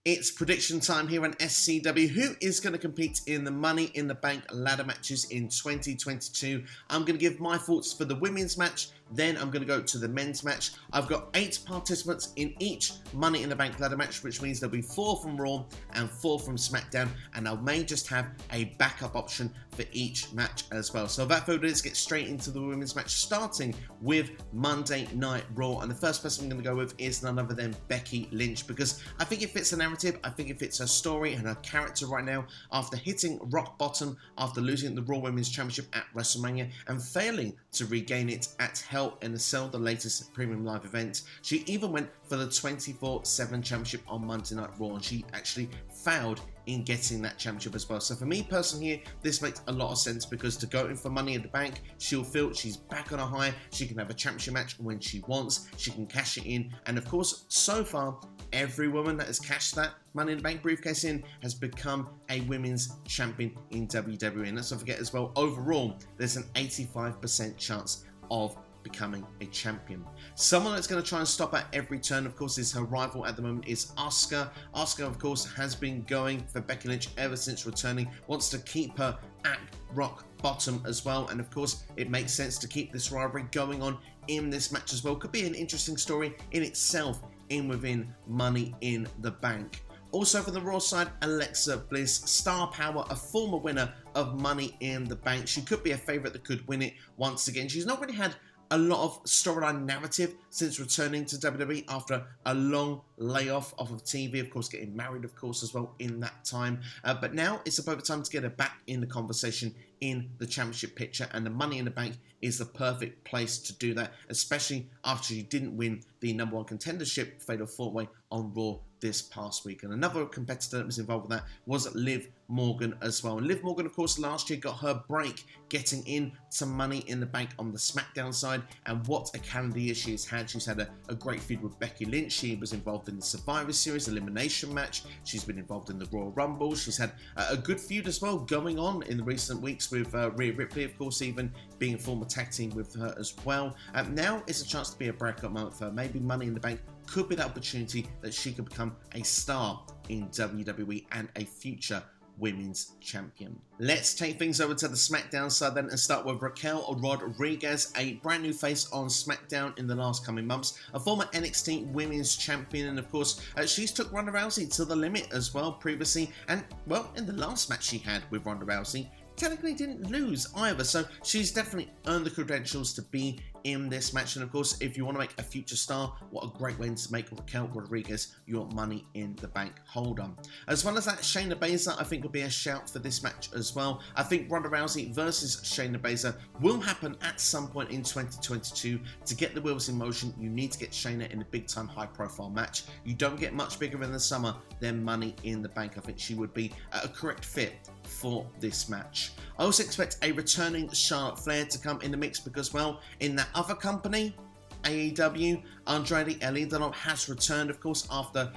It's prediction time here on SCW. Who is going to compete in the Money in the Bank ladder matches in 2022? I'm going to give my thoughts for the women's match, then I'm going to go to the men's match. I've got 8 participants in each Money in the Bank ladder match, which means there'll be 4 from Raw and 4 from SmackDown, and I may just have a backup option for each match as well. So without further ado, let's get straight into the women's match, starting with Monday Night Raw. And the first person I'm going to go with is none other than Becky Lynch, because I think it fits the narrative, I think it fits her story and her character right now after hitting rock bottom after losing the Raw Women's Championship at WrestleMania and failing to regain it at Hell in a Cell, the latest premium live event. She even went for the 24/7 championship on Monday Night Raw, and she actually failed in getting that championship as well. So for me personally here, this makes a lot of sense, because to go in for Money in the Bank, she'll feel she's back on a high, she can have a championship match when she wants, she can cash it in, and of course, so far, every woman that has cashed that Money in the Bank briefcase in has become a women's champion in WWE. And let's not forget as well, overall, there's an 85% chance of becoming a champion. Someone that's going to try and stop at every turn, of course, is her rival at the moment, is Asuka. Asuka, of course, has been going for Becky Lynch ever since returning, wants to keep her at rock bottom as well, and of course, it makes sense to keep this rivalry going on in this match as well. Could be an interesting story in itself within Money in the Bank. Also from the Raw side, Alexa Bliss, star power, a former winner of Money in the Bank. She could be a favourite that could win it once again. She's not really had a lot of storyline narrative since returning to WWE after a long layoff off of TV, of course getting married of course as well in that time, but now it's about the time to get her back in the conversation in the championship picture, and the Money in the Bank is the perfect place to do that, especially after she didn't win the #1 contendership fatal 4-way on Raw this past week. And another competitor that was involved with that was Liv Morgan as well. And Liv Morgan, of course, last year got her break getting in to Money in the Bank on the SmackDown side, and what a calendar year she has had. She's had a great feud with Becky Lynch. She was involved in the Survivor Series elimination match. She's been involved in the Royal Rumble. She's had a good feud as well going on in the recent weeks with Rhea Ripley, of course, even being a former tag team with her as well. Now it's a chance to be a breakout moment for her. Maybe Money in the Bank could be that opportunity that she could become a star in WWE and a future women's champion. Let's take things over to the SmackDown side then and start with Raquel Rodriguez, a brand new face on SmackDown in the last coming months, a former NXT women's champion, and of course she's took Ronda Rousey to the limit as well previously, and well, in the last match she had with Ronda Rousey, technically didn't lose either, so she's definitely earned the credentials to be in this match. And of course, if you want to make a future star, what a great way to make Raquel Rodriguez your Money in the Bank holder. As well as that, Shayna Baszler I think will be a shout for this match as well. I think Ronda Rousey versus Shayna Baszler will happen at some point in 2022. To get the wheels in motion, you need to get Shayna in a big time high profile match. You don't get much bigger in the summer than Money in the Bank. I think she would be a correct fit for this match. I also expect a returning Charlotte Flair to come in the mix, because well, in that other company, AEW, Andrade El Idolo has returned, of course, after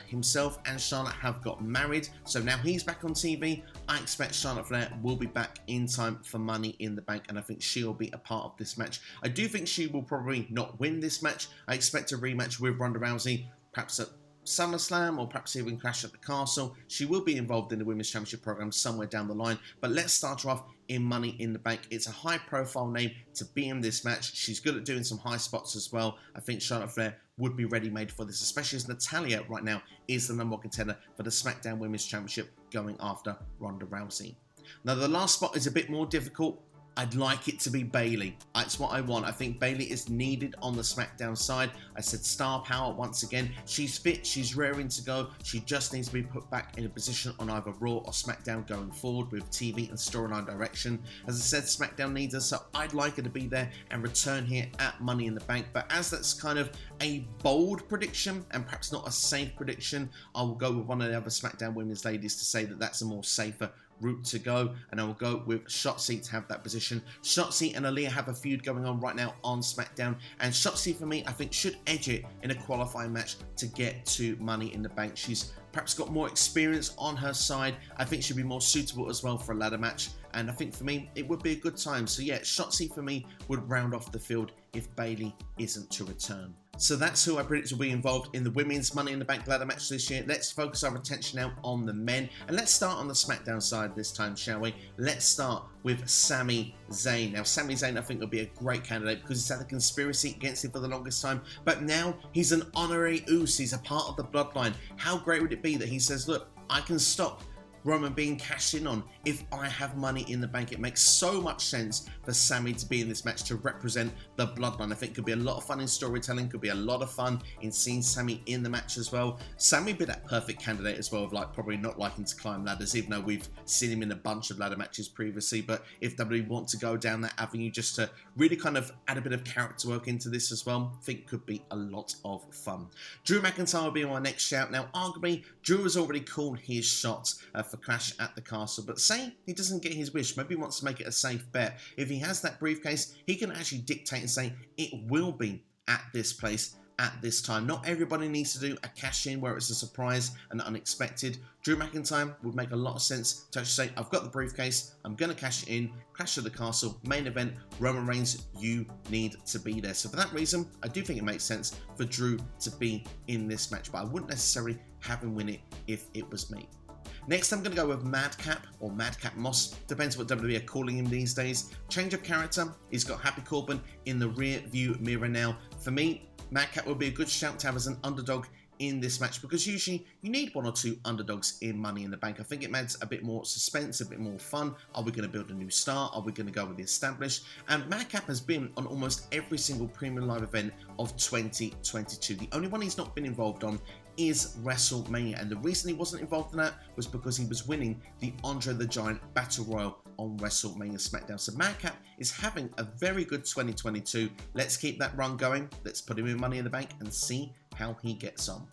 himself and Charlotte have got married. So now he's back on TV. I expect Charlotte Flair will be back in time for Money in the Bank, and I think she'll be a part of this match. I do think she will probably not win this match. I expect a rematch with Ronda Rousey, perhaps at SummerSlam, or perhaps even Clash at the Castle. She will be involved in the Women's Championship program somewhere down the line, but let's start her off in Money in the Bank. It's a high profile name to be in this match. She's good at doing some high spots as well. I think Charlotte Flair would be ready made for this, especially as Natalya right now is the #1 contender for the SmackDown Women's Championship, going after Ronda Rousey. Now the last spot is a bit more difficult. I'd like it to be Bayley. That's what I want. I think Bayley is needed on the SmackDown side. I said star power once again. She's fit, she's raring to go. She just needs to be put back in a position on either Raw or SmackDown going forward with TV and storyline direction. As I said, SmackDown needs her, so I'd like her to be there and return here at Money in the Bank. But as that's kind of a bold prediction and perhaps not a safe prediction, I will go with one of the other SmackDown women's ladies to say that that's a more safer route to go, and I will go with Shotzi to have that position. Shotzi and Aaliyah have a feud going on right now on SmackDown, and Shotzi for me I think should edge it in a qualifying match to get to Money in the Bank. She's perhaps got more experience on her side. I think she'd be more suitable as well for a ladder match, and I think for me it would be a good time. So yeah, Shotzi for me would round off the field if Bayley isn't to return. So that's who I predict will be involved in the women's Money in the Bank ladder match this year. Let's focus our attention now on the men. And let's start on the SmackDown side this time, shall we? Let's start with Sami Zayn. Now, Sami Zayn, I think, will be a great candidate because he's had a conspiracy against him for the longest time. But now he's an honorary Uso. He's a part of the bloodline. How great would it be that he says, look, I can stop Roman being cashed in on if I have Money in the Bank? It makes so much sense for Sami to be in this match to represent the bloodline. I think it could be a lot of fun in storytelling, could be a lot of fun in seeing Sami in the match as well. Sami would be that perfect candidate as well of like probably not liking to climb ladders, even though we've seen him in a bunch of ladder matches previously. But if WWE want to go down that avenue just to really kind of add a bit of character work into this as well, I think it could be a lot of fun. Drew McIntyre will be my next shout. Now, arguably, Drew has already called his shot for Clash at the Castle, but say he doesn't get his wish, maybe he wants to make it a safe bet. If he has that briefcase, he can actually dictate and say it will be at this place at this time. Not everybody needs to do a cash in where it's a surprise and unexpected. Drew McIntyre would make a lot of sense to actually say, I've got the briefcase, I'm going to cash it in, Clash at the Castle, main event, Roman Reigns, you need to be there. So for that reason, I do think it makes sense for Drew to be in this match, but I wouldn't necessarily have him win it if it was me. Next, I'm going to go with Madcap, or Madcap Moss, depends what WWE are calling him these days. Change of character, he's got Happy Corbin in the rear view mirror now. For me, Madcap would be a good shout to have as an underdog in this match, because usually you need one or two underdogs in Money in the Bank. I think it adds a bit more suspense, a bit more fun. Are we going to build a new star? Are we going to go with the established? And Madcap has been on almost every single premium live event of 2022. The only one he's not been involved on is WrestleMania, and the reason he wasn't involved in that was because he was winning the Andre the Giant Battle Royal on WrestleMania SmackDown. So Madcap is having a very good 2022. Let's keep that run going. Let's put him in Money in the Bank and see how he gets on.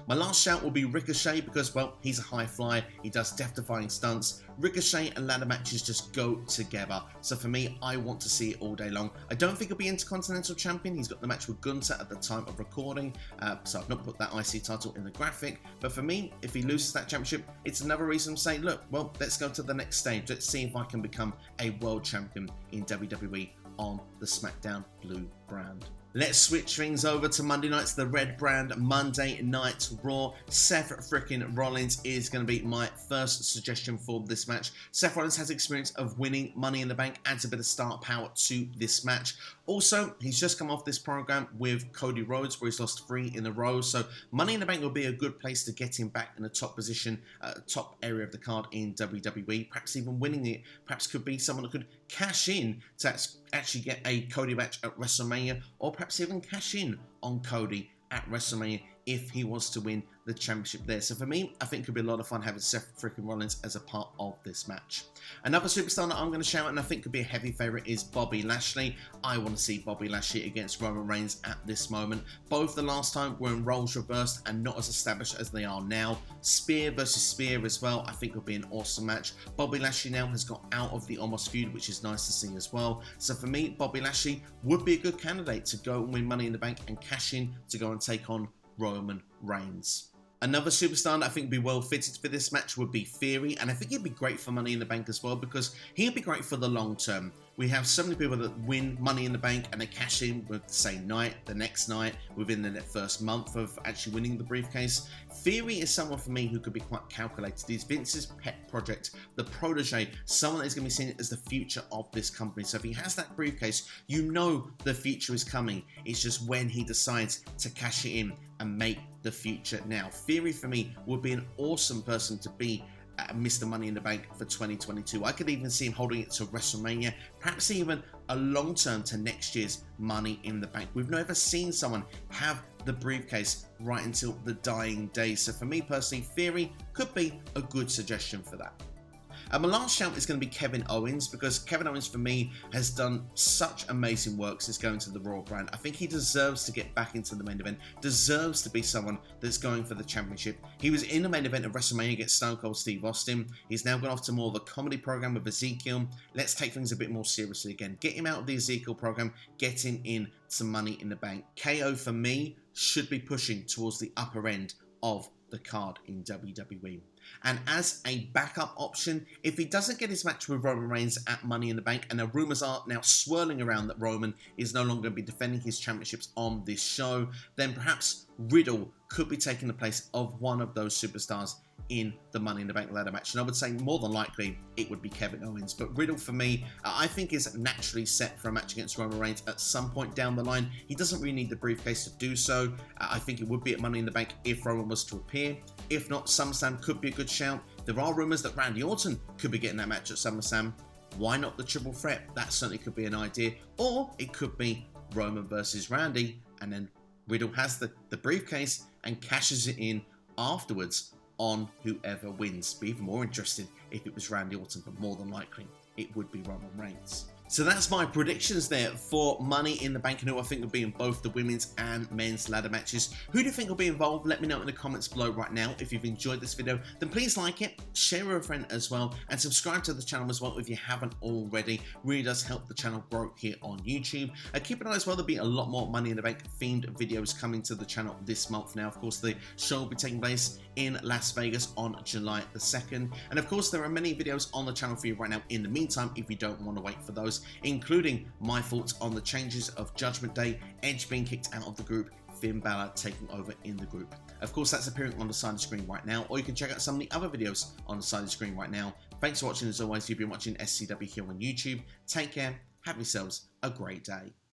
My last shout will be Ricochet because, well, he's a high flyer. He does death-defying stunts. Ricochet and ladder matches just go together. So for me, I want to see it all day long. I don't think he'll be Intercontinental Champion. He's got the match with Gunther at the time of recording. So I've not put that IC title in the graphic. But for me, if he loses that championship, it's another reason to say, look, well, let's go to the next stage. Let's see if I can become a world champion in WWE on the SmackDown Blue brand. Let's switch things over to Monday nights, the red brand Monday Night Raw. Seth freaking Rollins is going to be my first suggestion for this match. Seth Rollins has experience of winning Money in the Bank, adds a bit of star power to this match. Also, he's just come off this program with Cody Rhodes where he's lost 3 in a row. So Money in the Bank will be a good place to get him back in the top position, top area of the card in WWE. Perhaps even winning it. Perhaps could be someone that could cash in to actually get a Cody match at WrestleMania, or perhaps even cash in on Cody at WrestleMania if he wants to win the championship there. So for me, I think it could be a lot of fun having Seth freaking Rollins as a part of this match. Another superstar that I'm going to shout, and I think could be a heavy favourite, is Bobby Lashley. I want to see Bobby Lashley against Roman Reigns at this moment. Both the last time were in roles reversed and not as established as they are now. Spear versus Spear as well, I think would be an awesome match. Bobby Lashley now has got out of the Almost feud, which is nice to see as well. So for me, Bobby Lashley would be a good candidate to go and win Money in the Bank and cash in to go and take on Roman Reigns. Another superstar that I think would be well fitted for this match would be Theory, and I think he'd be great for Money in the Bank as well, because he'd be great for the long term. We have so many people that win Money in the Bank and they cash in with the same night, the next night, within the first month of actually winning the briefcase. Theory is someone for me who could be quite calculated. He's Vince's pet project, the protege, someone that is going to be seen as the future of this company. So if he has that briefcase, you know the future is coming. It's just when he decides to cash it in and make the future now. Theory for me would be an awesome person to be Mr. Money in the Bank for 2022. I could even see him holding it to WrestleMania, perhaps even a long term to next year's Money in the Bank. We've never seen someone have the briefcase right until the dying day. So for me personally, Theory could be a good suggestion for that. And my last shout is going to be Kevin Owens, because Kevin Owens for me has done such amazing work since going to the Raw brand. I think he deserves to get back into the main event, deserves to be someone that's going for the championship. He was in the main event of WrestleMania against Stone Cold Steve Austin. He's now gone off to more of a comedy program with Ezekiel. Let's take things a bit more seriously again. Get him out of the Ezekiel program, get him in some Money in the Bank. KO for me should be pushing towards the upper end of the card in WWE. And as a backup option, if he doesn't get his match with Roman Reigns at Money in the Bank, and the rumours are now swirling around that Roman is no longer going to be defending his championships on this show, then perhaps Riddle could be taking the place of one of those superstars in the Money in the Bank ladder match. And I would say more than likely it would be Kevin Owens. But Riddle, for me, I think is naturally set for a match against Roman Reigns at some point down the line. He doesn't really need the briefcase to do so. I think it would be at Money in the Bank if Roman was to appear. If not, SummerSlam could be a good shout. There are rumours that Randy Orton could be getting that match at SummerSlam. Why not the triple threat? That certainly could be an idea. Or it could be Roman versus Randy, and then Riddle has the briefcase and cashes it in afterwards on whoever wins. Be even more interested if it was Randy Orton, but more than likely it would be Roman Reigns. So that's my predictions there for Money in the Bank, and who I think will be in both the women's and men's ladder matches. Who do you think will be involved? Let me know in the comments below right now. If you've enjoyed this video, then please like it, share with a friend as well, and subscribe to the channel as well if you haven't already. Really does help the channel grow here on YouTube. Keep an eye as well, there'll be a lot more Money in the Bank themed videos coming to the channel this month. Now, of course, the show will be taking place in Las Vegas on July the 2nd. And of course, there are many videos on the channel for you right now in the meantime, if you don't want to wait for those, including my thoughts on the changes of Judgment Day, Edge being kicked out of the group, Finn Balor taking over in the group. Of course, that's appearing on the side of the screen right now, or you can check out some of the other videos on the side of the screen right now. Thanks for watching. As always, you've been watching SCW here on YouTube. Take care, have yourselves a great day.